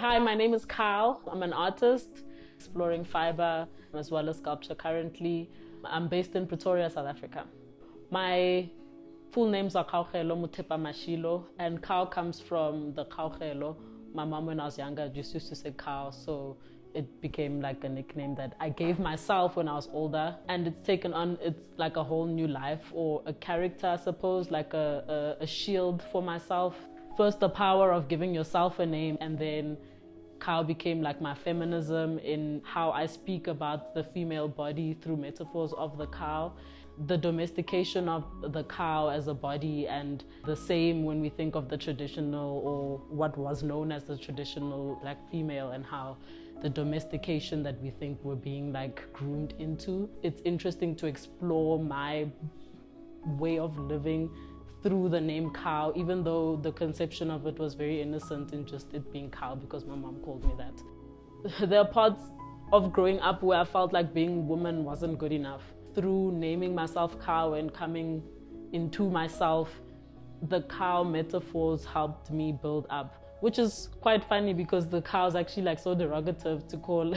Hi, my name is Kyle. I'm an artist exploring fiber as well as sculpture currently. I'm based in Pretoria, South Africa. My full names are Kaugelo Mutepa Mashilo, and Kyle comes from the Kaugelo. My mom, when I was younger, just used to say Kyle, so it became like a nickname that I gave myself when I was older, and it's taken on, it's like a whole new life, or a character, I suppose, like a shield for myself. First, the power of giving yourself a name, and then Kyle became like my feminism in how I speak about the female body through metaphors of the cow. The domestication of the cow as a body, and the same when we think of the traditional, or what was known as the traditional black female, and how the domestication that we think we're being like groomed into. It's interesting to explore my way of living through the name cow, even though the conception of it was very innocent in just it being cow because my mom called me that. There are parts of growing up where I felt like being woman wasn't good enough. Through naming myself cow and coming into myself, the cow metaphors helped me build up, which is quite funny because the cow is actually like so derogative to call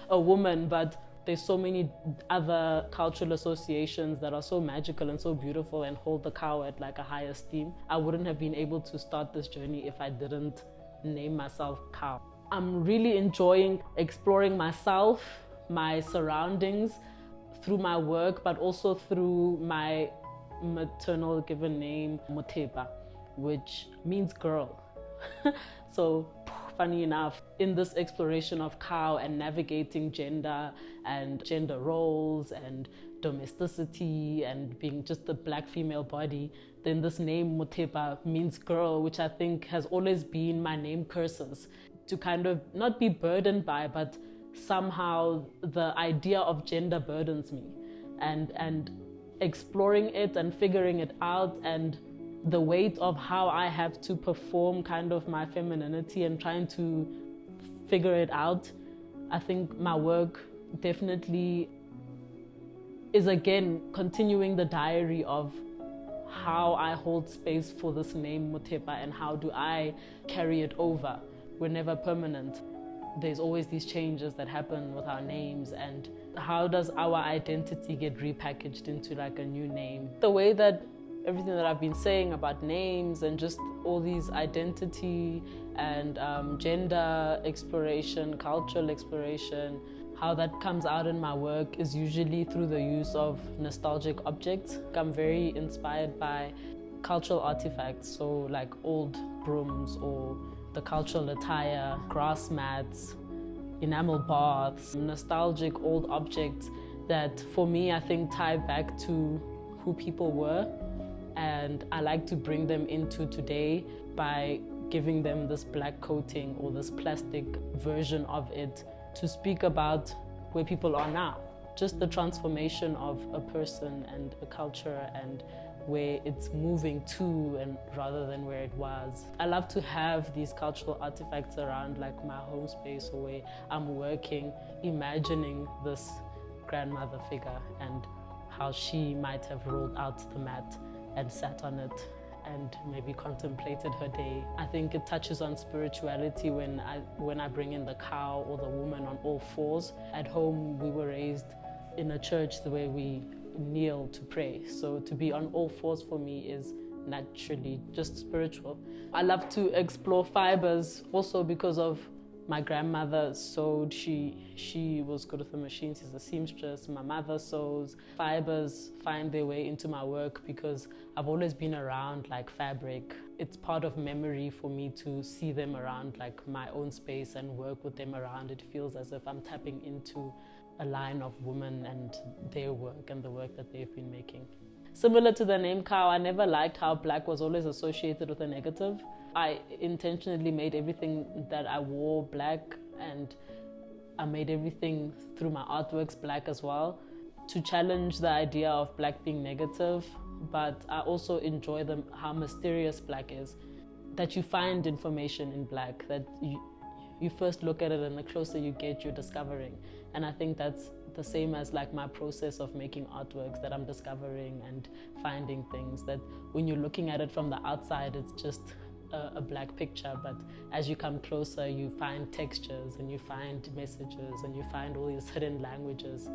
a woman, but there's so many other cultural associations that are so magical and so beautiful and hold the cow at like a high esteem. I wouldn't have been able to start this journey if I didn't name myself cow. I'm really enjoying exploring myself, my surroundings through my work, but also through my maternal given name, Mutepa, which means girl. So funny enough, in this exploration of cow and navigating gender and gender roles and domesticity and being just the black female body, then this name Mutepa means girl, which I think has always been my name curses, to kind of not be burdened by, but somehow the idea of gender burdens me, and exploring it and figuring it out, and the weight of how I have to perform kind of my femininity and trying to figure it out. I think my work definitely is again continuing the diary of how I hold space for this name Mutepa, and how do I carry it over. We're never permanent. There's always these changes that happen with our names, and how does our identity get repackaged into like a new name? The way that everything that I've been saying about names and just all these identity and gender exploration, cultural exploration, how that comes out in my work is usually through the use of nostalgic objects. I'm very inspired by cultural artifacts, so like old brooms or the cultural attire, grass mats, enamel baths, nostalgic old objects that for me I think tie back to who people were. And I like to bring them into today by giving them this black coating or this plastic version of it to speak about where people are now. Just the transformation of a person and a culture and where it's moving to, and rather than where it was. I love to have these cultural artifacts around like my home space or where I'm working, imagining this grandmother figure and how she might have rolled out the mat and sat on it and maybe contemplated her day. I think it touches on spirituality when I bring in the cow or the woman on all fours. At home, we were raised in a church the way we kneel to pray. So to be on all fours for me is naturally just spiritual. I love to explore fibers also because of my grandmother sewed. She was good with the machine. She's a seamstress. My mother sews. Fibers find their way into my work because I've always been around like fabric. It's part of memory for me to see them around like my own space and work with them around. It feels as if I'm tapping into a line of women and their work and the work that they've been making. Similar to the name cow, I never liked how black was always associated with a negative. I intentionally made everything that I wore black, and I made everything through my artworks black as well, to challenge the idea of black being negative. But I also enjoy how mysterious black is, that you find information in black, that you first look at it and the closer you get, you're discovering. And I think that's the same as like my process of making artworks, that I'm discovering and finding things that when you're looking at it from the outside, it's just a black picture, but as you come closer, you find textures and you find messages and you find all these hidden languages.